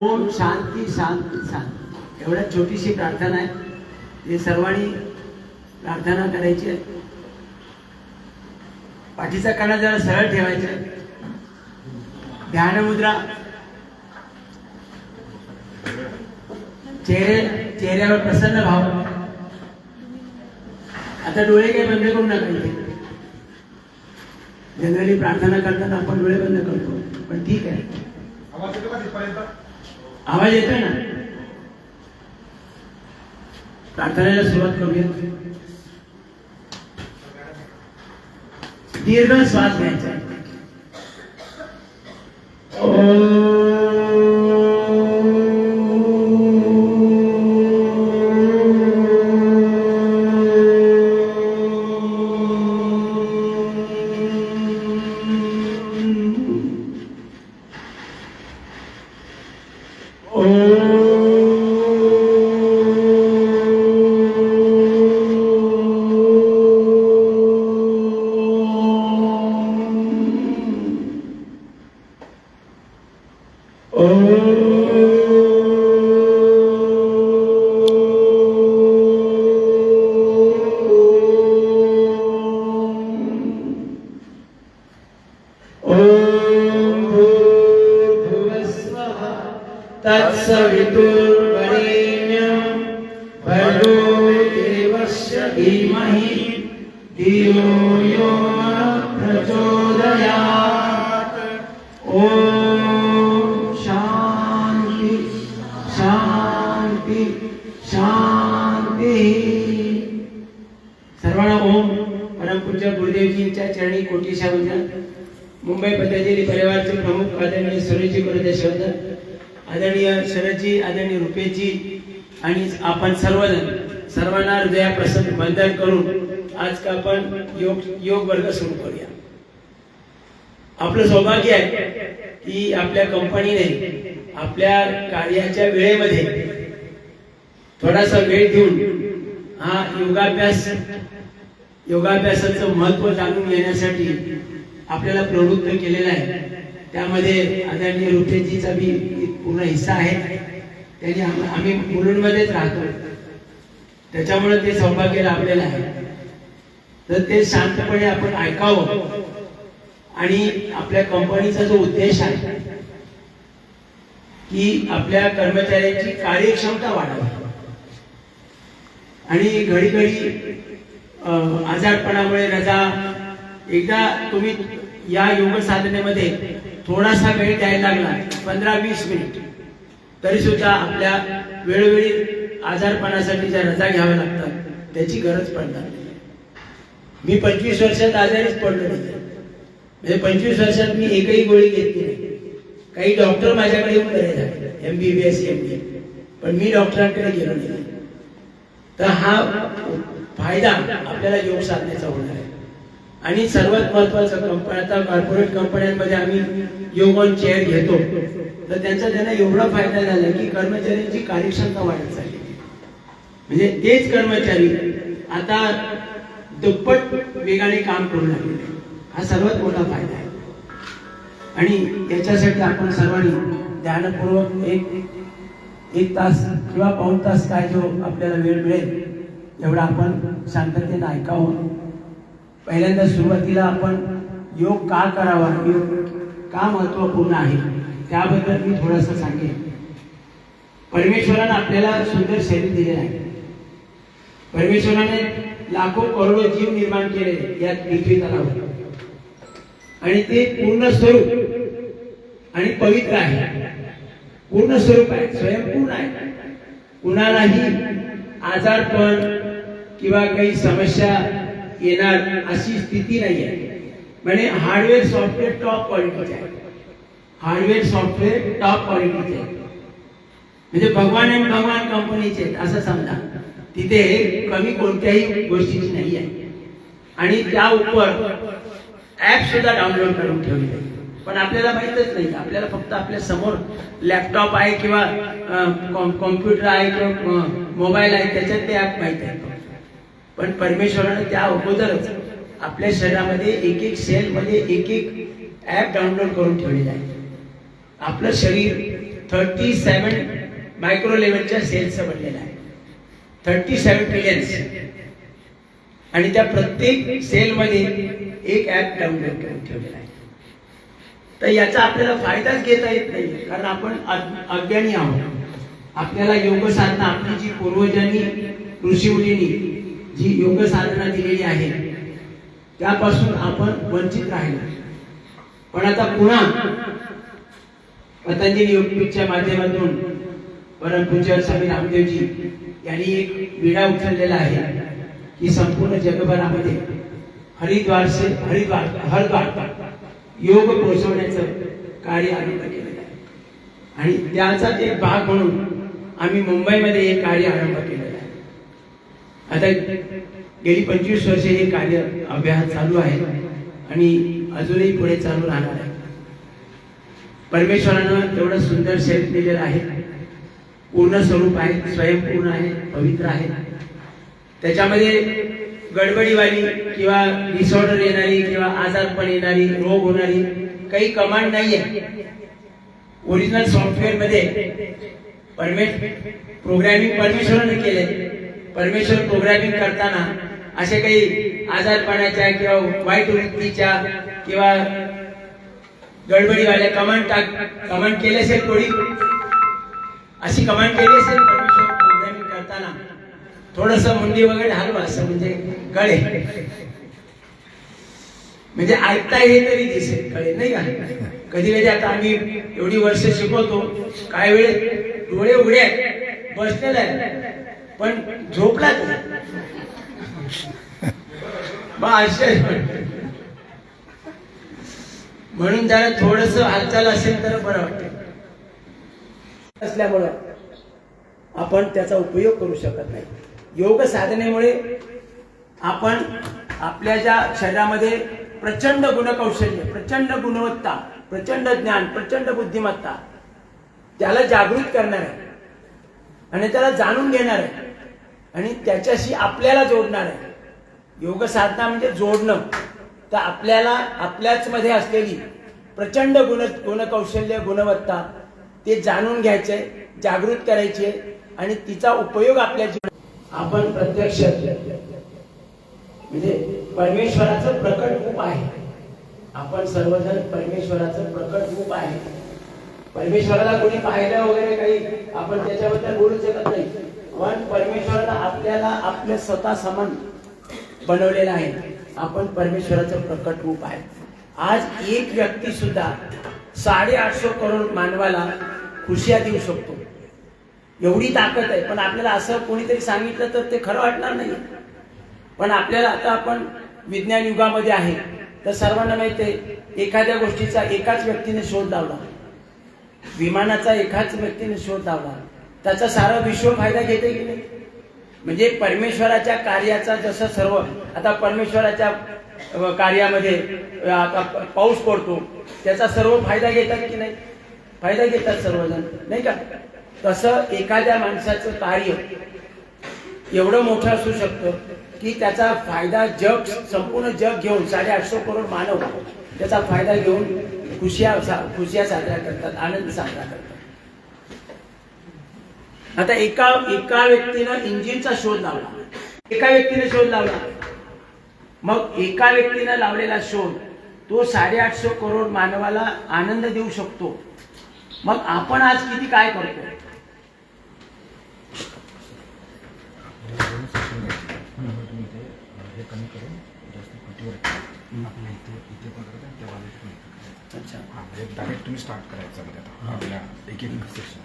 ओम शांती शांती शांती एवढ्या छोटीशी प्रार्थना आहे. हे सर्वांनी प्रार्थना करायची आहे. पाठीचा कणा जरा सरळ ठेवायचा आहे. ध्यान मुद्रा, चेहऱ्यावर प्रसन्न भाव. आता डोळे काही बंद करू नका. इथे जनरली प्रार्थना करताना आपण डोळे बंद करतो, पण ठीक आहे. आवाज येतोय ना? प्रार्थनेला सुरुवात करूया. दीर्घ श्वास घ्यायचा. तत्सवितुर्वरेण्यं भर्गो देवस्य धीमहि धियो यो नः प्रचोदयात्. ओम शांति शांति शांति. सर्वांना ओम परमपूज्य गुरुदेवजींच्या चरणी कोटीशा वंदन. मुंबई पतंजली परिवारचे प्रमुख आदरणीय सुरेशजी गुरुदेव शब्द, आदरणीय शरदजी, आदरणीय रुपेशजी आणि आपण सर्वांना हृदयापासून वंदन करून आज का आपण योग वर्ग सुरू करूया. आपलं सौभाग्य आहे की आपल्या कंपनीने आपल्या कार्याच्या वेळेमध्ये थोडासा वेळ देऊन हा योगाभ्यासाचं महत्त्व जाणून घेण्यासाठी आपल्याला प्रवृत्त केलेला आहे. त्यामध्ये आदरणीय रुपेशजीचा भी पूर्ण हिस्सा आहे. त्यांनी आम्ही मुलुंडमध्येच राहतो, त्याच्यामुळे ते सौभाग्य लाभलेलं आहे. तर ते शांतपणे आपण ऐकावं आणि आपल्या कंपनीचा जो उद्देश आहे की आपल्या कर्मचाऱ्यांची कार्यक्षमता वाढवावी आणि घडी आजारपणामुळे रजा, एकदा तुम्ही या योग साधनेमध्ये थोडासा वेळ द्यायला लागला, 15-20 मिनिट, तरी सुद्धा आपल्या वेळोवेळी आजारपणासाठी ज्या रजा घ्याव्या लागतात त्याची गरज पडणार नाही. मी 25 वर्षात आजारीच पडलो नाही. म्हणजे 25 वर्षात मी एकही गोळी घेतली नाही. काही डॉक्टर माझ्याकडे येऊन करायचे MBBS MD, पण मी डॉक्टरांकडे गेलो नाही. तर हा फायदा आपल्याला योग साधनेचा होणार आहे. आणि सर्वात महत्वाचं, आता कॉर्पोरेट कंपन्यांमध्ये आम्ही योग ऑन चेअर घेतो, तर त्यांना एवढा फायदा झाला की कर्मचाऱ्यांची कार्यक्षमता वाढत चालली. म्हणजे तेच कर्मचारी आता दुप्पट वेगाने काम करू लागले. हा सर्वात मोठा फायदा आहे. आणि याच्यासाठी आपण सर्वांनी ध्यानपूर्वक एक तास किंवा पाऊण तास काय जो आपल्याला वेळ मिळेल एवढा आपण शांततेने ऐकावं. पहिल्यांदा सुरुवातीला आपण योग का करावा, योग का महत्वपूर्ण आहे त्याबद्दल मी थोडंसं सांगेन. परमेश्वराने आपल्याला सुंदर शरीर दिलेलं आहे. परमेश्वराने लाखो करोडो जीव निर्माण केले या पृथ्वी तलावर, आणि ते पूर्ण स्वरूप आणि पवित्र आहे. पूर्ण स्वरूप आहे, स्वयंपूर्ण आहे. कुणालाही आजारपण किंवा काही समस्या येणार अशी स्थिती नाही आहे. म्हणजे हार्डवेअर सॉफ्टवेअर टॉप क्वालिटीचे आहे. हार्डवेअर सॉफ्टवेअर टॉप क्वालिटीचे आहे. म्हणजे भगवान आणि भगवान कंपनीचे आहेत असं समजा. तिथे कमी कोणत्याही गोष्टीची नाही आहे. आणि त्या उपर ऍप सुद्धा डाउनलोड करून ठेवले आहे. पण आपल्याला माहितच नाही. आपल्याला फक्त आपल्या समोर लॅपटॉप आहे किंवा कॉम्प्युटर आहे किंवा मोबाईल आहे, त्याच्यात ते ऍप माहित आहे. पण परमेश्वराने त्या अगोदरच आपल्या शरीरामध्ये एक एक सेल मध्ये एक एक ऍप डाउनलोड करून ठेवलेला आहे. आपलं शरीर 37 मायक्रो लेवलच्या सेल्सचं बनलेलं आहे. 37 ट्रिलियन्स. आणि त्या प्रत्येक सेलमध्ये एक ऍप डाउनलोड करून ठेवलेला आहे. तर याचा आपल्याला फायदाच घेता येत नाही, कारण आपण अज्ञानी आहोत. आपल्याला योग साधना, आपली जी पूर्वजांनी ऋषीमुनींनी जी योग साधना दिलेली आहे त्यापासून आपण वंचित राहिलो. पण आता पुन्हा पतंजली योगपीठच्या माध्यमातून परमपूज्य स्वामी रामदेवजी यांनी एक विडा उचललेला आहे की संपूर्ण जगभरामध्ये हरिद्वार योग पोहोचवण्याचं कार्य आरंभ केलेलं आहे. आणि त्याचाच एक भाग म्हणून आम्ही मुंबईमध्ये हे कार्य आरंभ केलेलं आहे. आता गेली 25 वर्षे हे कार्य अभ्यास चालू आहे आणि अजूनही पुढे चालू राहणार आहे. परमेश्वरानं एवढं सुंदर शरीर दिलेलं आहे. पूर्ण स्वरूप आहे, स्वयंपूर्ण आहे, पवित्र आहे. त्याच्यामध्ये गडबडीवाली किंवा डिसऑर्डर येणारी किंवा आजारपण येणारी, रोग होणारी काही कमांड नाहीये. ओरिजिनल सॉफ्टवेअर मध्ये प्रोग्रामिंग परमेश्वराने केले. परमेश्वर प्रोग्रामिंग करताना असे काही आजारपणाच्या किंवा वाईट वृत्तीच्या किंवा गडबडीवाल्या कमांड केले असेल, कोणी अशी कमांड केली असेल परमेश्वर प्रोग्रामिंग करताना, थोडस मुंडी वगैरे हलवा असं, म्हणजे कळे, म्हणजे ऐकता हे तरी दिसेल, कळेल नाही का. कधी कधी आता आम्ही एवढी वर्ष शिकवतो, काय वेळ डोळे उघडे बसलेला आहे पण झोपला म्हणून जरा थोडस हालचाल असेल तर बरं वाटतं. असल्यामुळं आपण त्याचा उपयोग करू शकत नाही. योग साधनेमुळे आपण आपल्या ज्या शरीरामध्ये प्रचंड गुणकौशल्य, प्रचंड गुणवत्ता, प्रचंड ज्ञान, प्रचंड बुद्धिमत्ता त्याला जागृत करणार आहे आणि त्याला जाणून घेणार आहे आणि त्याच्याशी आपल्याला जोडणार आहे. योग साधना म्हणजे जोडणं. तर आपल्याला आपल्याच मध्ये असलेली प्रचंड गुणकौशल्य, गुणवत्ता ते जाणून घ्यायचे, जागृत करायचे आणि तिचा उपयोग आपल्या जीवनात आपण प्रत्यक्ष म्हणजे परमेश्वराचं प्रकट रूप आहे. आपण सर्वजण परमेश्वराचं प्रकट रूप आहे. परमेश्वराला कोणी पाहिलं वगैरे काही आपण त्याच्याबद्दल बोलू शकत नाही, पण परमेश्वराला आपल्याला आपल्या स्वतः समान बनवलेलं आहे. आपण परमेश्वराचं प्रकट रूप आहे. आज एक व्यक्ती सुद्धा 850 करोड मानवाला खुशिया देऊ शकतो, एवढी ताकद आहे. पण आपल्याला असं कोणीतरी सांगितलं तर ते खरं वाटणार नाही. पण आपल्याला आता आपण विज्ञान युगामध्ये आहे, तर सर्वांना माहिती आहे एखाद्या गोष्टीचा एकाच व्यक्तीने शोध लावला, विमानाचा एकाच व्यक्तीने शोध लावला, त्याचा सारा विश्व फायदा घेते की नाही. म्हणजे परमेश्वराच्या कार्याचा जसं सर्व आता परमेश्वराच्या कार्यामध्ये आता पाऊस पडतो, त्याचा सर्व फायदा घेतात की नाही, फायदा घेतात सर्वजण नाही का. तसं एखाद्या माणसाचं कार्य एवढं मोठं असू शकतं की त्याचा फायदा जग, संपूर्ण जग घेऊन 850 करोड मानव त्याचा फायदा घेऊन खुशिया साजरा करतात, आनंद साजरा करतात. आता एका व्यक्तीनं इंजिनचा शोध लावला, एका व्यक्तीने शोध लावला, मग एका व्यक्तीनं लावलेला शोध तो 850 करोड मानवाला आनंद देऊ शकतो. मग आपण आज किती काय करतो. अच्छा, डायरेक्ट तुम्ही स्टार्ट करायचं आपल्या एक सेक्शन.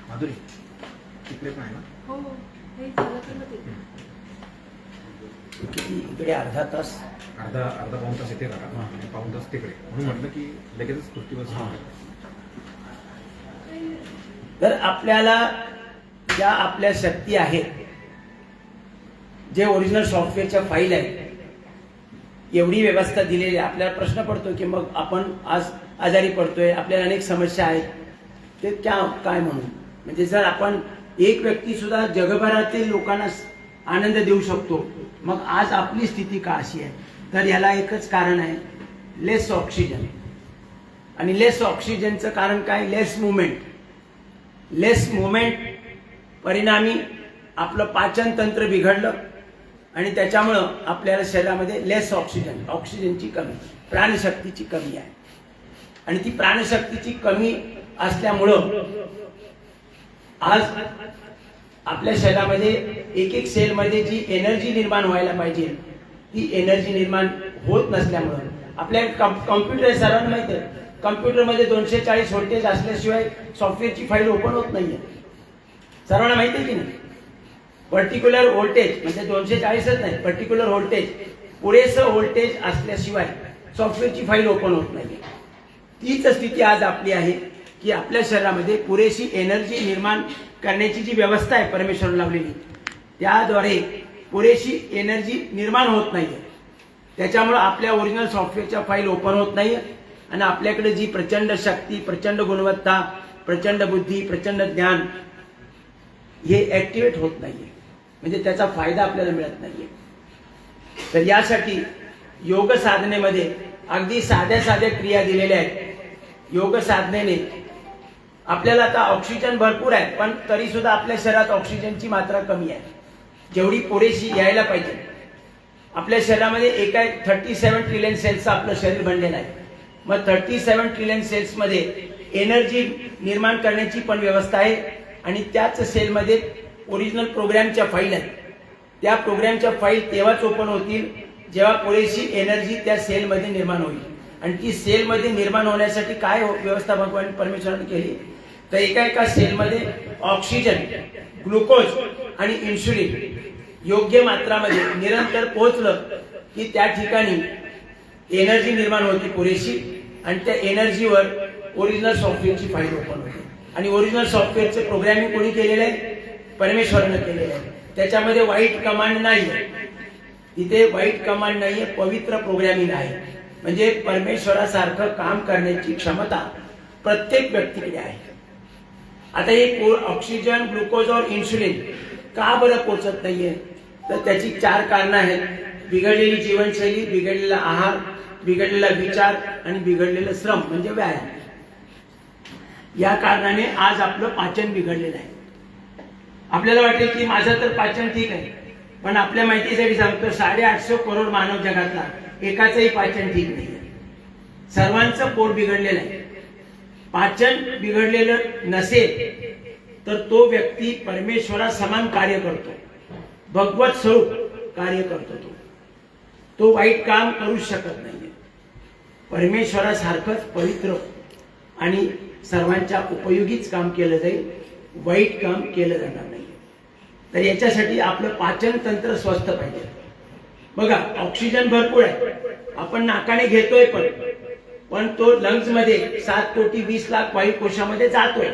माधुरी तिकडे पण आहे ना. हो, हे झालं तर मग तिथे. किती इकडे अर्धा पाऊण तास येते करा आणि पाऊण तास तिकडे, म्हणून म्हटलं की लगेचच कुस्तीवर. तर आपल्याला ज्या आपल्या शक्ती आहेत, जे ओरिजिनल सॉफ्टवेअरच्या फाईल आहेत, एवढी व्यवस्था दिलेली आहे. आपल्याला प्रश्न पडतो की मग आपण आज आजारी पडतोय, आपल्याला अनेक समस्या आहेत, ते काय म्हणून. म्हणजे जर आपण एक व्यक्ती सुद्धा जगभरातील लोकांना आनंद देऊ शकतो, मग आज आपली स्थिती का अशी आहे. तर याला एकच कारण आहे, लेस ऑक्सिजन. आणि लेस ऑक्सिजनचं कारण काय? लेस मुवमेंट परिणामी आपलं पाचन तंत्र बिघडलं आणि त्याच्यामुळं आपल्याला शरीरामध्ये लेस ऑक्सिजनची कमी, प्राणशक्तीची कमी आहे. आणि ती प्राणशक्तीची कमी असल्यामुळं आज आपल्या शरीरामध्ये एक सेलमध्ये जी एनर्जी निर्माण व्हायला पाहिजे ती एनर्जी निर्माण होत नसल्यामुळं आपल्या कॉम्प्युटर सर्वांना माहिती आहे, कॉम्प्युटरमध्ये 240 व्होल्टेज असल्याशिवाय सॉफ्टवेअरची फाईल ओपन होत नाहीये. सर्वांना माहिती आहे की नाही? पर्टिक्युलर व्होल्टेज म्हणजे 240च नाही, पर्टिक्युलर व्होल्टेज, पुरेसं व्होल्टेज असल्याशिवाय सॉफ्टवेअरची फाईल ओपन होत नाही. तीच स्थिती आज आपली आहे की आपल्या शरीरामध्ये पुरेशी एनर्जी निर्माण करण्याची जी व्यवस्था आहे परमेश्वराने लावलेली, त्याद्वारे पुरेशी एनर्जी निर्माण होत नाहीये. त्याच्यामुळे आपल्या ओरिजिनल सॉफ्टवेअरच्या फाईल ओपन होत नाहीये आणि आपल्याकडे जी प्रचंड शक्ती, प्रचंड गुणवत्ता, प्रचंड बुद्धी, प्रचंड ज्ञान हे ऍक्टिव्हेट होत नाहीये, म्हणजे त्याचा फायदा आपल्याला मिळत नाहीये. तर यासाठी योग साधनेमध्ये अगदी साध्या क्रिया दिलेल्या आहेत. योग साधनेने आपल्याला आता ऑक्सिजन भरपूर आहे, पण तरी सुद्धा आपल्या शरीरात ऑक्सिजनची मात्रा कमी आहे, जेवढी पुरेशी यायला पाहिजे. आपल्या शरीरामध्ये एका 37 ट्रिलियन सेल्सचं आपलं शरीर बनलेलं आहे. मग 37 ट्रिलियन सेल्समध्ये एनर्जी निर्माण करण्याची पण व्यवस्था आहे आणि त्याच सेलमध्ये ओरिजिनल प्रोग्रॅमच्या फाईल आहेत. त्या प्रोग्रॅमच्या फाईल तेव्हाच ओपन होतील जेव्हा पुरेशी एनर्जी त्या सेलमध्ये निर्माण होईल. आणि ती सेलमध्ये निर्माण होण्यासाठी काय व्यवस्था भगवान परमेश्वराने केली? तर एका सेलमध्ये ऑक्सिजन, ग्लुकोज आणि इन्शुलिन योग्य मात्रामध्ये निरंतर पोहोचलं की त्या ठिकाणी एनर्जी निर्माण होती पुरेशी आणि त्या एनर्जीवर ओरिजिनल सॉफ्टवेअरची फाईल ओपन होते. आणि ओरिजिनल सॉफ्टवेअरचं प्रोग्रॅमिंग कोणी केलेलं आहे? परमेश्वरानं केलेलं आहे. त्याच्यामध्ये वाईट कमांड नाही, तिथे वाईट कमांड नाहीये, पवित्र प्रोग्रॅमिंग आहे. म्हणजे परमेश्वरासारखं काम करण्याची क्षमता प्रत्येक व्यक्तीकडे आहे. आता हे ऑक्सिजन, ग्लुकोज और इन्शुलिन का बरं पोचत नाहीये? तर त्याची 4 कारणं आहेत. बिघडलेली जीवनशैली, बिघडलेला आहार, बिघडलेला विचार आणि बिघडलेलं श्रम म्हणजे व्यायाम. या कारणाने आज आपलं पाचन बिघडलेलं आहे. आपल्याला वाटेल की माझं तर पाचन ठीक आहे, पण आपल्या माहितीसाठी सांगतो 850 करोड मानव जगातला एकाचंही पाचन ठीक नाही. सर्वांचं पोट बिघडलेलं आहे. पाचन बिघडलेलं नसेल तर तो व्यक्ती परमेश्वरा समान कार्य करतो, भगवत स्वरूप कार्य करतो. तो वाईट काम करू शकत नाही. परमेश्वरासारखंच पवित्र आणि सर्वांच्या उपयोगीच काम केलं जाईल, वाईट काम केलं जाणार नाही. तर याच्यासाठी आपलं पाचन तंत्र स्वस्थ पाहिजे. बघा, ऑक्सिजन भरपूर आहे, आपण नाकाने घेतोय पण तो लंग्स मध्ये 7,20,00,000 वायुकोशामध्ये जातोय,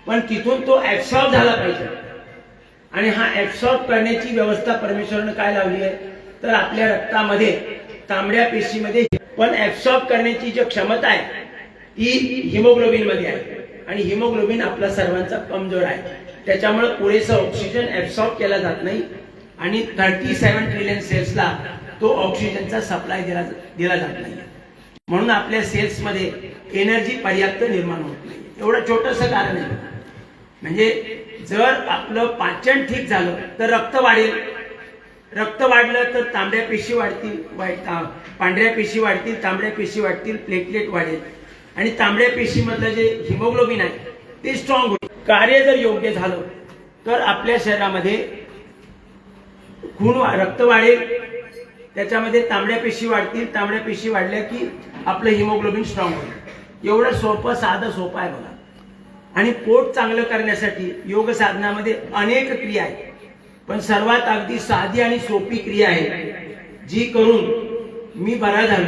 पण तिथून तो ऍब्सॉर्ब झाला पाहिजे. आणि हा ऍब्सॉर्ब करण्याची व्यवस्था परमेश्वराने काय लावली आहे? तर आपल्या रक्तामध्ये, तांबड्या पेशीमध्ये पण ऍब्सॉर्ब करण्याची जी क्षमता आहे ती हिमोग्लोबिन मध्ये आहे. आणि हिमोग्लोबिन आपला सर्वांचा कमजोर आहे. त्याच्यामुळे पुरेसा ऑक्सिजन ऍब्सॉर्ब केला जात नाही आणि 37 ट्रिलियन सेल्सला तो ऑक्सिजनचा सप्लाय दिला जात नाही. म्हणून आपल्या सेल्स मध्ये एनर्जी पर्याप्त निर्माण होत नाही. एवढं छोटंसं कारण आहे. म्हणजे जर आपलं पाचन ठीक झालं तर रक्त वाढेल, रक्त वाढलं तर तांबड्या पेशी वाढतील, पांढऱ्या पेशी वाढतील, तांबड्या पेशी वाढतील, प्लेटलेट वाढेल आणि तांबड्या पेशीमधलं जे हिमोग्लोबिन आहे ते स्ट्रॉंग होईल. कार्य जर योग्य झालं तर आपल्या शरीरामध्ये रक्त वाढेल, त्याच्यामध्ये तांबड्या पेशी वाढतील, तांबड्या पेशी वाढल्या की आपलं हिमोग्लोबिन स्ट्रॉंग होईल. एवढं सोपं, साधं सोपं आहे बघा. आणि पोट चांगलं करण्यासाठी योग साधनामध्ये अनेक क्रिया आहेत, पण सर्वात अगदी साधी आणि सोपी क्रिया आहे जी करून मी बरा झालो,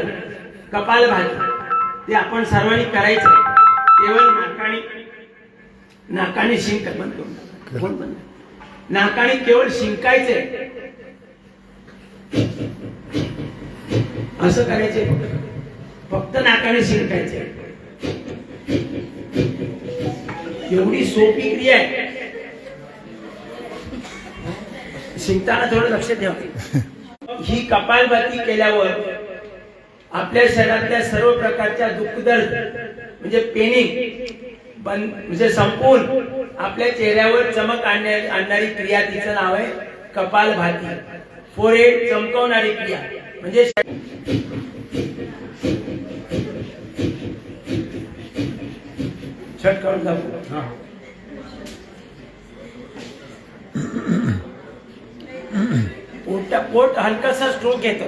कपालभाती. ते आपण सर्वांनी करायचं. केवळ नाकाने शिंक बंद, नाकाने केवळ शिंकायचंय, असं करायचंय. फक्त नाकाने शिंकायचंय. एवढी सोपी क्रिया आहे. शिंकताना थोडं लक्ष ठेवा. ही कपालभाती केल्यावर आपल्या शरीरातल्या सर्व प्रकारच्या दुःखदर्द म्हणजे पेनिंग म्हणजे संपून आपल्या चेहऱ्यावर चमक आणणारी क्रिया, तिचं नाव आहे कपालभाती. फोरहेड चमकवणारी क्रिया म्हणजे छट करून दाखवू. पोट हलकासा स्ट्रोक येतो.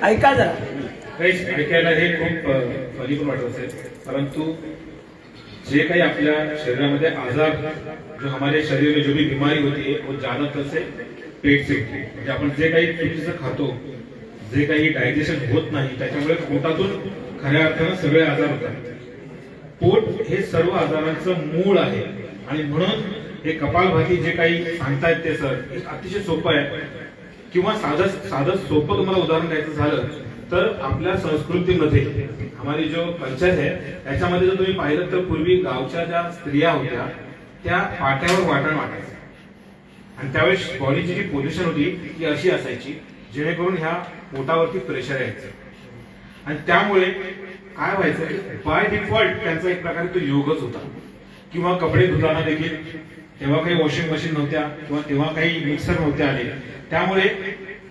ऐका जरा. ऐकायला हे खूप फनी पण वाटत असेल, परंतु जे काही आपल्या शरीरामध्ये आजार, जो हमारे शरीर में जो भी बीमारी होती है वो ज्यादातर से पेट से होती है. म्हणजे आपण जे काही चुकीचं खातो, जे काही डायजेशन होत नाही, त्याच्यामुळे पोटातून खऱ्या अर्थानं सगळे आजार होतात. पोट हे सर्व आजारांचं मूळ आहे आणि म्हणून हे कपालभाती जे काही सांगतायत ते सर अतिशय सोपं आहे. किंवा साधं सोपं तुम्हाला उदाहरण द्यायचं झालं तर आपल्या संस्कृतीमध्ये हमारी जो कल्चर आहे त्याच्यामध्ये जर तुम्ही पाहिलं तर पूर्वी गावच्या ज्या स्त्रिया होत्या त्या पाट्यावर वाटण वाटायच्या आणि त्यावेळेस बॉडीची जी पोझिशन होती ती अशी असायची जेणेकरून ह्या पोटावरती प्रेशर यायचं आणि त्यामुळे काय व्हायचं, बाय डिफॉल्ट त्यांचा एक प्रकारे तो योगच होता. किंवा कपडे धुताना देखील तेव्हा काही वॉशिंग मशीन नव्हत्या किंवा तेव्हा काही मिक्सर नव्हते आले, त्यामुळे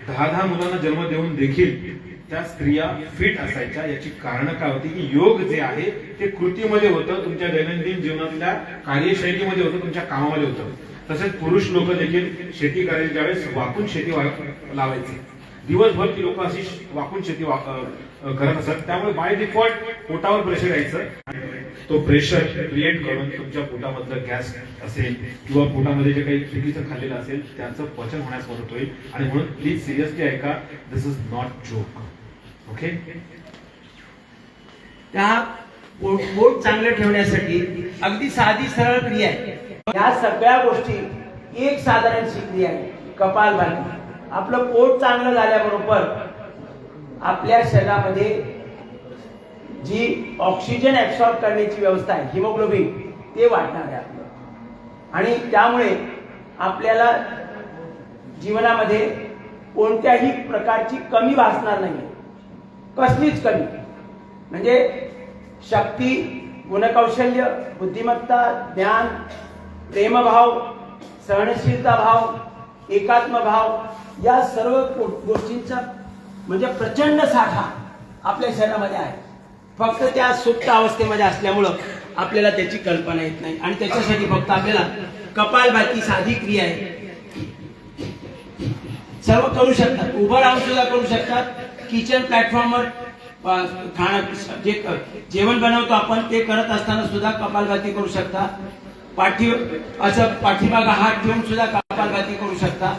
10 मुलांना जन्म देऊन देखील त्या स्त्रिया फिट असायच्या. याची कारण काय होती की योग जे आहे ते कृतीमध्ये होतं, तुमच्या दैनंदिन जीवनातल्या कार्यशैलीमध्ये होतं, तुमच्या कामामध्ये होतं. तसेच पुरुष लोक देखील शेती करायची ज्यावेळेस वाकून शेती लावायची, दिवसभर ती लोक अशी वाकून शेती करत असत. त्यामुळे बाय डिफॉल्ट पोटावर प्रेशर यायचं. तो प्रेशर क्रिएट करून तुमच्या पोटामधलं गॅस असेल किंवा पोटामध्ये जे काही चुकीचं खाल्लेलं असेल त्याचं पचन होण्यास मदत होईल. आणि म्हणून प्लीज सिरियसली ऐका, दिस इज नॉट जोक. ओके. त्या पोट चांगलं ठेवण्यासाठी अगदी साधी सरळ क्रिया आहे. या सगळ्या गोष्टी एक साधारणशी क्रिया आहे, कपालभाती. आपलं पोट चांगलं झाल्याबरोबर आपल्या शरीरामध्ये जी ऑक्सिजन ऍब्सॉर्ब करण्याची व्यवस्था आहे, हिमोग्लोबिन, ते वाढणार आहे आपलं. आणि त्यामुळे आपल्याला जीवनामध्ये कोणत्याही प्रकारची कमी भासणार नाही, कसलीच कमी. म्हणजे शक्ती, गुणकौशल्य, बुद्धिमत्ता, ज्ञान, प्रेमभाव, सहनशीलता भाव, एकात्म भाव, या सर्व गोष्टींचा म्हणजे प्रचंड साठा आपल्या शरीरामध्ये आहे. फक्त त्या सुप्त अवस्थेमध्ये असल्यामुळं आपल्याला त्याची कल्पना येत नाही. आणि त्याच्यासाठी फक्त आपल्याला कपालभाती साधी क्रिया आहे, सर्व करू शकतात. उभं राहून सुद्धा करू शकतात. किचन प्लॅटफॉर्मवर जे जेवण बनवतो आपण ते करत असताना सुद्धा कपालभाती करू शकता. असं पाठीमागा हात ठेवून सुद्धा कपालभाती करू शकता.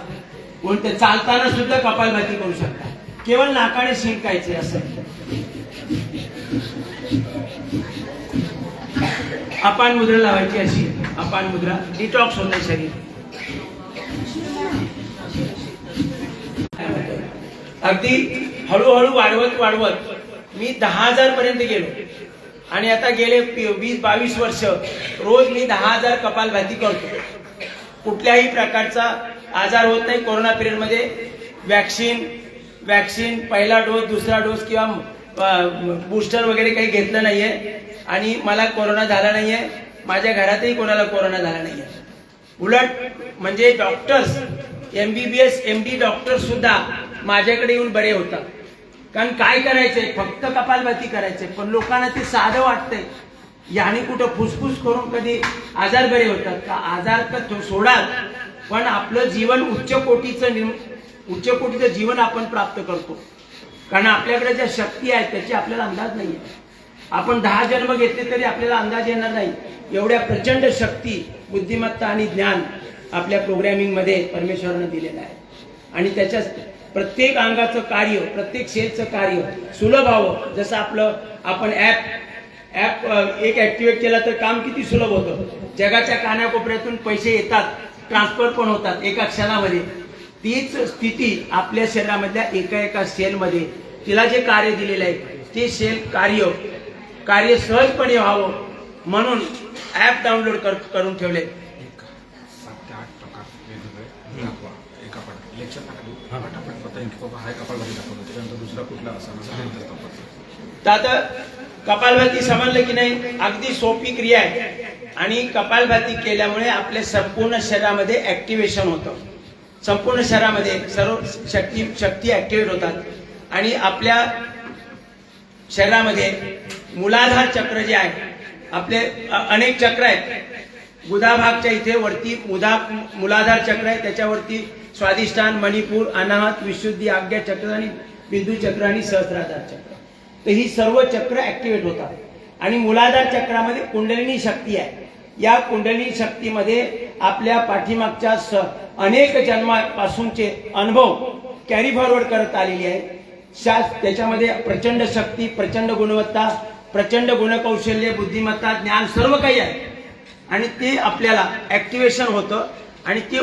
कोणते चालताना सुद्धा कपालभाती करू शकता. केवळ नाकाने शिंकायचे असं. अपान मुद्रा लावायची अशी. अपान मुद्रा डिटॉक्स होते शरीर. अगदी हळूहळू वाढवत मी 10,000 पर्यंत गेलो आणि आता गेले 20-22 वर्ष रोज मी 10,000 कपालभाती करतो. कुठल्याही प्रकारचा आजार होत नाही. कोरोना पिरियड मध्ये वॅक्सिन पहिला डोस, दुसरा डोस किंवा बूस्टर वगैरे काही घेतलं नाहीये आणि मला कोरोना झाला नाहीये. माझ्या घरातही कोणाला कोरोना झाला नाहीये. उलट म्हणजे डॉक्टर्स, MBBS MD डॉक्टर सुद्धा माझ्याकडे येऊन बरे होतात. कारण काय करायचंय, फक्त कपालभाती करायचंय. पण लोकांना ते साधं वाटतंय. याने कुठं फुसफुस करून कधी आजार बरे होतात का? आजार तर सोडाल, पण आपलं जीवन उच्च कोटीचं जीवन आपण प्राप्त करतो. कारण आपल्याकडे ज्या शक्ती आहेत त्याची आपल्याला अंदाज नाहीये. आपण 10 जन्म घेतले तरी आपल्याला अंदाज येणार नाही. एवढ्या प्रचंड शक्ती, बुद्धिमत्ता आणि ज्ञान आपल्या प्रोग्रॅमिंग मध्ये परमेश्वराने दिलेलं आहे. आणि त्याच्या प्रत्येक अंगाचं कार्य, प्रत्येक सेलचं कार्य सुलभ व्हावं. जसं आपण ऍप एक ऍक्टिव्हेट केला तर काम किती सुलभ होतं. जगाच्या कानाकोपऱ्यातून पैसे येतात, ट्रान्सफर पण होतात एका क्षणामध्ये. तीच स्थिती आपल्या शरीरामधल्या एका सेलमध्ये, तिला जे कार्य दिलेलं आहे ते सेल कार्य सहजपणे व्हावं म्हणून ऍप डाउनलोड करून ठेवले. 7 ते 8 प्रकार वेगवेगळे दाखवा. एक आपण लेक्चर टाकली, आपण पता की बाबा हा कपालभाती दाखवतो, त्याच्यानंतर दुसरा कुठला असा तर आता कपालभाती समजलं की नाही? अगदी सोपी क्रिया आहे आणि कपालभाती केल्यामुळे आपल्या संपूर्ण शरीरामध्ये ऍक्टिव्हेशन होतं. संपूर्ण शरीरामध्ये सर्व शक्ती ऍक्टिव्हेट होतात आणि आपल्या शरीरामध्ये मूलाधार चक्र जे आहे, आपले अनेक चक्र आहेत. गुदाभागच्या इथे वरती मूलाधार चक्र आहे, त्याच्यावरती स्वादिष्ठान, मणिपूर, अनाहत, विशुद्धी, आज्ञा चक्र आणि बिंदू चक्र आणि सहस्राधार चक्र. तर ही सर्व चक्र ऍक्टिव्हेट होतात आणि मूलाधार चक्रामध्ये कुंडलिनी शक्ती आहे. या कुंडलिनी शक्तीमध्ये आपल्या पाठीमागच्या अनेक जन्मापासूनचे अनुभव कॅरी फॉरवर्ड करत आलेली आहे. त्याच्यामध्ये प्रचंड शक्ती, प्रचंड गुणवत्ता, प्रचंड गुणकौशल्य, बुद्धिमत्ता, ज्ञान सर्व काही आहे आणि ते आपल्याला ऍक्टिव्हेशन होतं आणि ते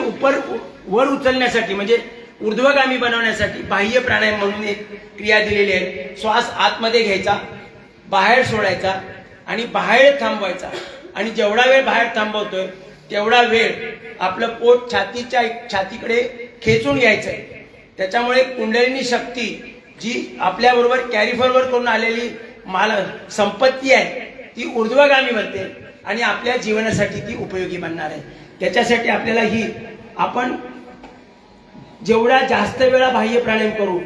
वर उचलण्यासाठी म्हणजे ऊर्ध्वगामी बनवण्यासाठी बाह्य प्राणायाम म्हणून एक क्रिया दिलेली आहे. श्वास आतमध्ये घ्यायचा, बाहेर सोडायचा आणि बाहेर थांबवायचा आणि जेवढा वेळ बाहेर थांबवतोय तेवढा वेळ आपलं पोट छातीकडे खेचून घ्यायचंय. त्याच्यामुळे कुंडलिनी शक्ती जी आपल्याबरोबर कॅरी फॉरवर्ड करून आलेली संपत्ती आहे ती ऊर्ध्वगामी बनते आणि आपल्या जीवनासाठी ती उपयोगी बनणार आहे. त्याच्यासाठी आपल्याला आपण जेवढा जास्त वेळा बाह्य प्राणायाम करू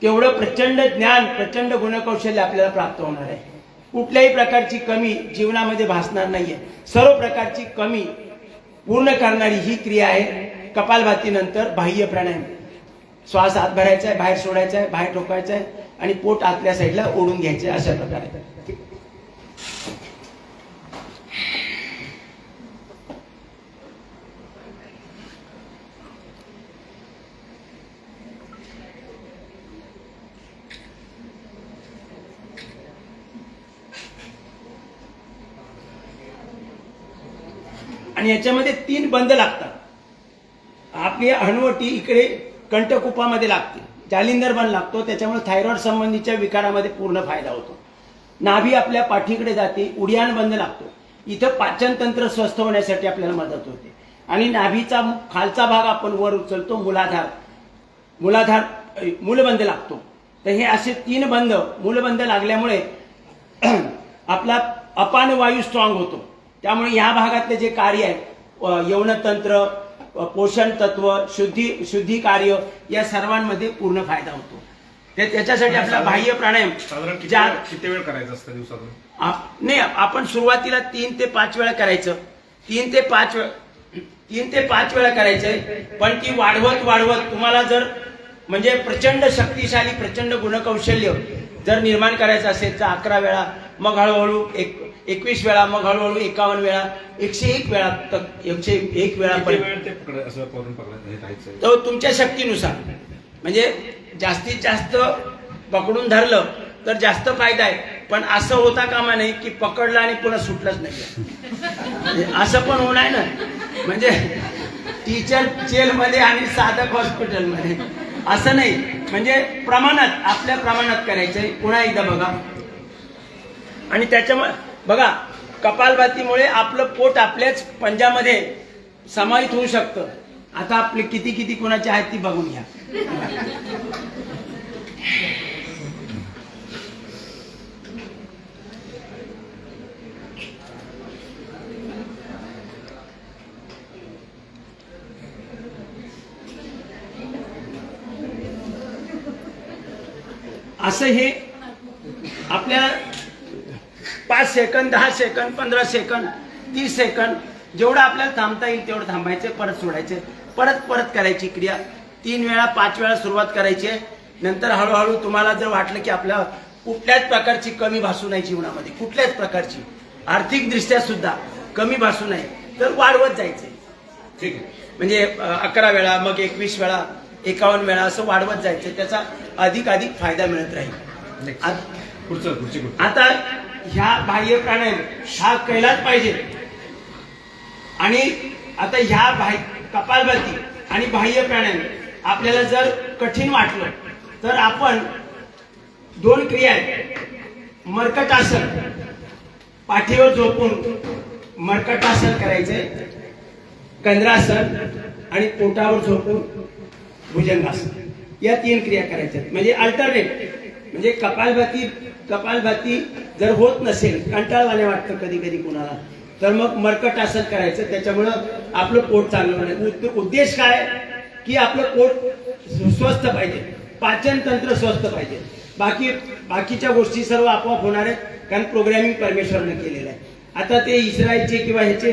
तेवढं प्रचंड ज्ञान, प्रचंड गुणकौशल्य आपल्याला प्राप्त होणार आहे. कुठल्याही प्रकारची कमी जीवनामध्ये भासणार नाहीये. सर्व प्रकारची कमी पूर्ण करणारी ही क्रिया आहे कपालभातीनंतर बाह्य प्राणायाम. श्वास आत भरायचा आहे, बाहेर सोडायचा आहे, बाहेर टोकायचा आहे आणि पोट आतल्या साईडला ओढून घ्यायचे अशा प्रकारे. आणि याच्यामध्ये 3 बंद लागतात. आपली हनुवटी इकडे कंठकुपामध्ये लागते, जालिंदर बंद लागतो, त्याच्यामुळे थायरॉइड संबंधीच्या विकारामध्ये पूर्ण फायदा होतो. नाभी आपल्या पाठीकडे जाते, उडियान बंद लागतो, इथं पाचन तंत्र स्वस्थ होण्यासाठी आपल्याला मदत होते. आणि नाभीचा खालचा भाग आपण वर उचलतो, मूलबंद लागतो. तर हे असे 3 बंद, मूलबंद लागल्यामुळे आपला अपान वायू स्ट्रॉंग होतो. त्यामुळे या भागातले जे कार्य आहे, यौनतंत्र, पोषण तत्व, शुद्धी कार्य, या सर्वांमध्ये पूर्ण फायदा होतो. त्याच्यासाठी आपला बाह्य प्राणायाम साधारण किती वेळ करायचा असतं दिवसातून? नाही, आपण सुरुवातीला 3 ते 5 वेळा करायचं. 3 ते 5 वेळा करायचंय. पण ती वाढवत तुम्हाला जर म्हणजे प्रचंड शक्तिशाली, प्रचंड गुणकौशल्य जर निर्माण करायचं असेल तर 11 वेळा, मग हळूहळू 21 वेळा, मग हळूहळू 51 वेळा, 101 वेळा, 101 वेळा तर तुमच्या शक्तीनुसार. म्हणजे जास्तीत जास्त पकडून धरलं तर जास्त फायदा आहे. पण असं होता कामा नाही की पकडलं आणि पुन्हा सुटलंच नाही. असं पण होणार ना, म्हणजे टीचर जेलमध्ये आणि साधक हॉस्पिटलमध्ये असं नाही. म्हणजे प्रमाणात, आपल्या प्रमाणात करायचंय. पुन्हा एकदा बघा. आणि त्याच्यामुळे बघा, कपालभातीमुळे आपलं पोट आपल्याच पंजामध्ये समाहित होऊ शकतं. आता आपले किती कोणाचे आहेत ती बघून घ्या. असं हे आपल्याला 5 सेकंद, 10 सेकंद, 15 सेकंद, 30 सेकंद जेवढं आपल्याला थांबता येईल तेवढं थांबायचं, परत सोडायचं, परत करायची क्रिया. 3 वेळा 5 वेळा सुरुवात करायची आहे. नंतर हळूहळू तुम्हाला जर वाटलं की आपल्याला कुठल्याच प्रकारची कमी भासू नाही जीवनामध्ये, कुठल्याच प्रकारची आर्थिक दृष्ट्या सुद्धा कमी भासू नाही, तर वाढवत जायचंय. ठीक आहे. म्हणजे 11 वेळा, मग 21 वेळा, 51 वेळा असं वाढवत जायचं. त्याचा अधिक फायदा मिळत राहील. आता ह्या बाह्य प्राणायाम हा केलाच पाहिजे. आणि आता ह्या कपालभाती आणि बाह्य प्राणायाम आपल्याला जर कठीण वाटलं तर आपण 2 क्रिया आहेत. मर्कटासन, पाठीवर झोपून मर्कटासन करायचंय, कंद्रासन, आणि पोटावर झोपून भुजंगासन, या 3 क्रिया करायच्या. म्हणजे अल्टरनेट म्हणजे कपालभाती जर होत नसेल, कंटाळवाणे वाटतं कधी कधी कुणाला, तर मग मर्कटासन करायचं. त्याच्यामुळं आपलं पोट चांगलं होणार. उद्देश काय की आपलं पोट स्वस्थ पाहिजे, पाचन तंत्र स्वस्थ पाहिजे. बाकीच्या गोष्टी सर्व आपोआप होणार आहेत, कारण प्रोग्रॅमिंग परमेश्वरने केलेलं आहे. आता ते इस्रायलचे किंवा ह्याचे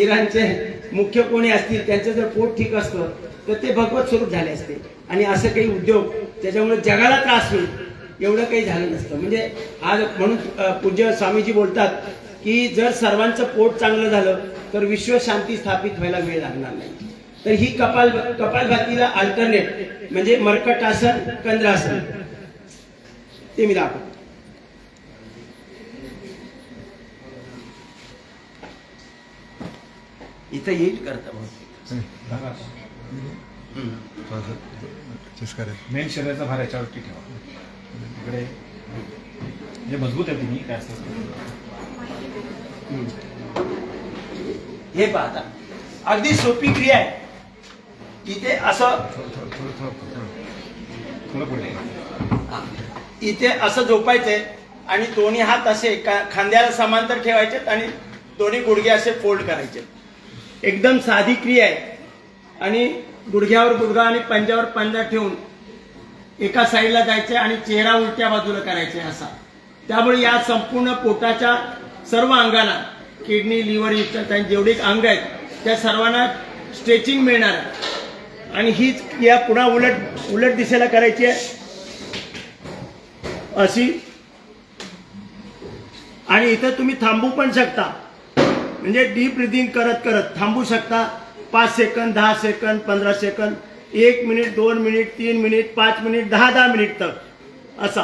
इराणचे मुख्य कोणी असतील, त्यांचं जर पोट ठीक असतं तर ते भगवत स्वरूप झाले असते. आणि असं काही उद्योग त्याच्यामुळे जगाला त्रास होईल एवढं काही झालं नसतं. म्हणजे आज म्हणून पूज्य स्वामीजी बोलतात की जर सर्वांचं पोट चांगलं झालं तर विश्व शांती स्थापित व्हायला वेळ लागणार नाही. तर ही कपालभातीला अल्टरनेट म्हणजे मर्कटासन, कंद्रासन ते मी दाखवतो. इथं येईल करता मेन शरीराचा भार याच्यावरती ठेवा. इकडे जे मजबूत आहे तुम्ही काय असतं हे पाहता अगदी सोपी क्रिया आहे. इथे असं थोडं पुढे इथे असं झोपायचंय आणि दोन्ही हात असे खांद्याला समांतर ठेवायचे आणि दोन्ही गुडघे असे फोल्ड करायचे. एकदम साधी क्रिया आहे. आणि गुडघ्यावर गुडघा आणि पंजावर पंजा ठेवून एका साईडला जायचे आणि चेहरा उलट्या बाजूला करायचे असा. त्यामुळे या संपूर्ण पोटाच्या सर्व अंगाला, किडनी, लिव्हर इत्यादी जेवढे अंग आहेत त्या सर्वांना स्ट्रेचिंग मिळणार आहे. आणि हीच क्रिया पुन्हा उलट दिशेला करायची आहे अशी. आणि इथं तुम्ही थांबू पण शकता, म्हणजे डीप ब्रिदिंग करत करत थांबू शकता. 5 second, 10 second, 15 second, 1 minute, 2 minute, 3 minute, 5 minute, 10 minute तक असा.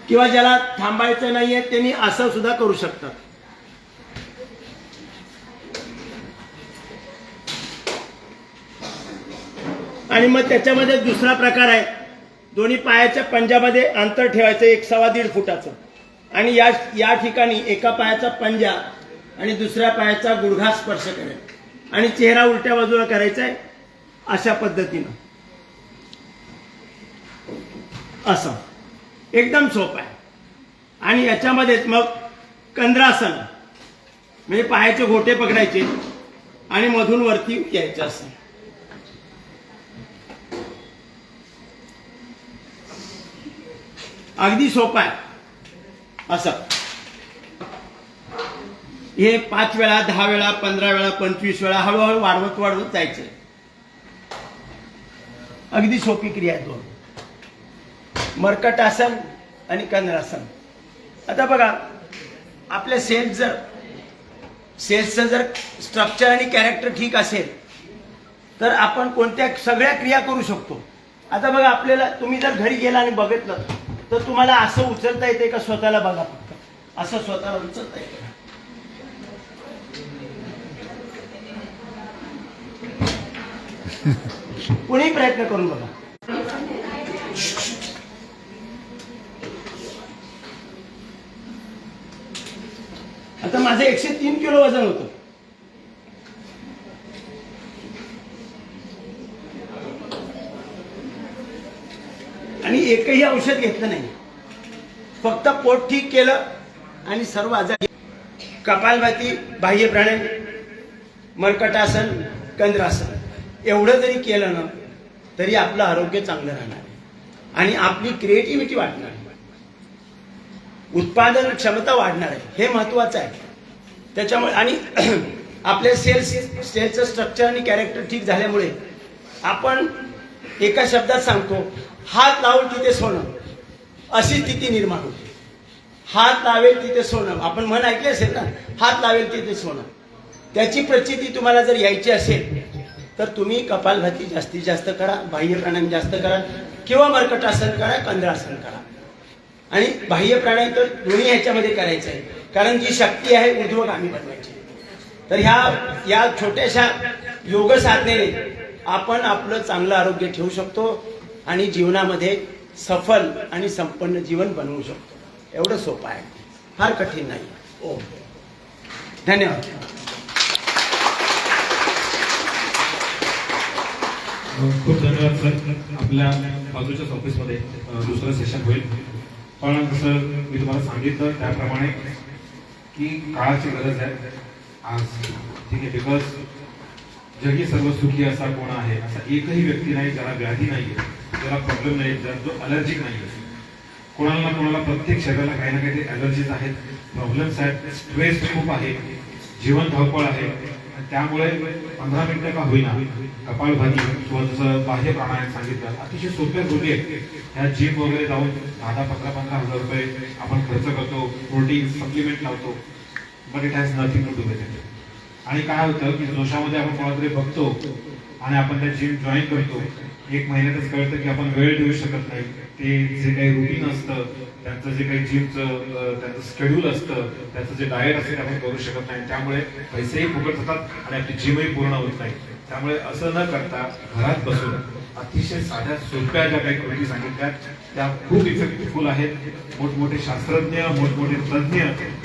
किंवा ज्याला थांबायचं नाहीये त्यांनी असं सुद्धा करू शकतात. आणि मग त्याच्यामध्ये दुसरा प्रकार आहे, दोन्ही पायाच्या पंजामध्ये अंतर ठेवायचं 1.25 फुटाचं. आणि या ठिकाणी एका पायाचा पंजा आणि दुसऱ्या पायाचा गुडघा स्पर्श करायचा आणि चेहरा उलट्या बाजूला करायचा आहे अशा पद्धतीनं. असं एकदम सोपं आहे. आणि याच्यामध्येच मग कंद्रासन म्हणजे पायाचे घोटे पकडायचे आणि मधून वरती यायचं असं. अगदी सोपं आहे असं. हे 5 वेळा, 10 वेळा, 15 वेळा, 25 वेळा हळूहळू वाढवत जायचे. अगदी सोपी क्रिया आहे दोन, मर्कटासन आणि कंद्रासन. आता बघा आपल्या सेल्सचं जर स्ट्रक्चर आणि कॅरेक्टर ठीक असेल तर आपण कोणत्या सगळ्या क्रिया करू शकतो. आता बघा आपल्याला, तुम्ही जर घरी गेला आणि बघितलं तर तुम्हाला असं उचलता येते का? स्वतःला बघा, फक्त असं स्वतःला उचलता येते. कोणी प्रयत्न करून बघा. आता माझं 103 किलो वजन होतं. आणि एकही औषध घेतलं नाही, फक्त पोट ठीक केलं आणि सर्व आजार. कपालभाती, बाह्य प्राणायाम, मर्कटासन, कंद्रासन एवढं जरी केलं ना तरी आपलं आरोग्य चांगलं राहणार आहे आणि आपली क्रिएटिव्हिटी वाढणार आहे, उत्पादन क्षमता वाढणार आहे. हे महत्वाचं आहे. त्याच्यामुळे आणि आपल्या सेल्सचं स्ट्रक्चर आणि कॅरेक्टर ठीक झाल्यामुळे आपण एका शब्दात सांगतो, हात लावून तिथे सोनं अशी स्थिती निर्माण होते. हात लावेल तिथे सोनं, आपण म्हण ऐकली असेल ना, हात लावेल तिथे सोनं. त्याची प्रचिती तुम्हाला जर यायची असेल तर तुम्ही कपालभाती जास्तीत जास्त करा, बाह्य प्राणायाम जास्त करा किंवा मर्कटासन करा, कंद्रासन करा. आणि बाह्य प्राणायाम तर दोन्ही ह्याच्यामध्ये करायचं आहे, कारण जी शक्ती आहे ऊर्ध्वगामी बनवायची. तर या छोट्याशा योग साधनेने आपण आपलं चांगलं आरोग्य ठेवू शकतो आणि जीवनामध्ये सफल आणि संपन्न जीवन बनवू शकतो. एवढं सोपं आहे, फार कठीण नाही. ओम धन्यवाद. खूप धन्यवाद सर. आपल्या बाजूच्याच ऑफिसमध्ये दुसरं सेशन होईल. पण जसं मी तुम्हाला सांगितलं त्याप्रमाणे की काळाची गरज आहे आज. ठीक आहे, बिकॉज जगी सर्व सुखी असा कोण आहे, असा एकही व्यक्ती नाही ज्याला व्याधी नाही आहे, ज्याला प्रॉब्लेम नाही, ज्याला जो अलर्जिक नाही आहे. कोणाला ना कोणाला प्रत्येक शरीराला काही ना काही अलर्जीज आहेत, प्रॉब्लेम्स आहेत, स्ट्रेस खूप आहे, जीवन धावपळ आहे. आणि त्यामुळे 15 मिनिटं का होईना कपालभाती किंवा जसं बाह्य प्राणायाम सांगितलं, अतिशय सोप्या गोष्टी आहेत. ह्या जिम वगैरे जाऊन 10-15 हजार रुपये आपण खर्च करतो, प्रोटीन सप्लिमेंट लावतो, but it has nothing to do with it. आणि काय होतं की जोशामध्ये आपण कोणाकडे बघतो आणि आपण त्या जिम जॉईन करतो, 1 महिन्यातच कळतं की आपण वेळ देऊ शकत नाही. ते जे काही रुटीन असतं, त्यांचं जे काही जिमचं त्यांचं शेड्यूल असतं, त्यांचं जे डाएट असतं ते आपण करू शकत नाही. त्यामुळे पैसेही फुकट होतात आणि आपली जिमही पूर्ण होत नाही. त्यामुळे असं न करता घरात बसून अतिशय साध्या सोप्या ज्या काही गोष्टी सांगितल्या त्या खूप इफेक्टफुल आहेत. मोठमोठे शास्त्रज्ञ, मोठमोठे तज्ज्ञ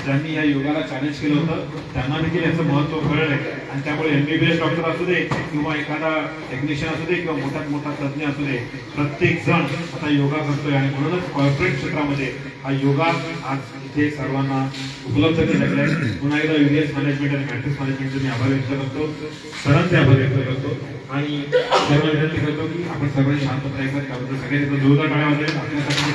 ज्यांनी या योगाला चॅलेंज केलं होतं त्यांना देखील याचं महत्त्व कळलंय. आणि त्यामुळे MBBS डॉक्टर असू दे किंवा एखादा टेक्निशियन असू दे किंवा मोठ्यात मोठा तज्ज्ञ असू दे, प्रत्येक जण आता योगा करतोय. आणि म्हणूनच कॉर्पोरेट क्षेत्रामध्ये हा योगा आज इथे सर्वांना उपलब्ध केलेला आहे. पुन्हा एकदा UBS मॅनेजमेंट आणि मॅट्रिक्स मॅनेजमेंटचे मी आभार व्यक्त करतो, सरांचे आभार व्यक्त करतो. आणि सर्व विनंती करतो की आपण सर्वांनी शांतता ऐकत त्याबद्दल सगळ्यांनी जोरदार टाळ्या वाजवेल. आपल्यासाठी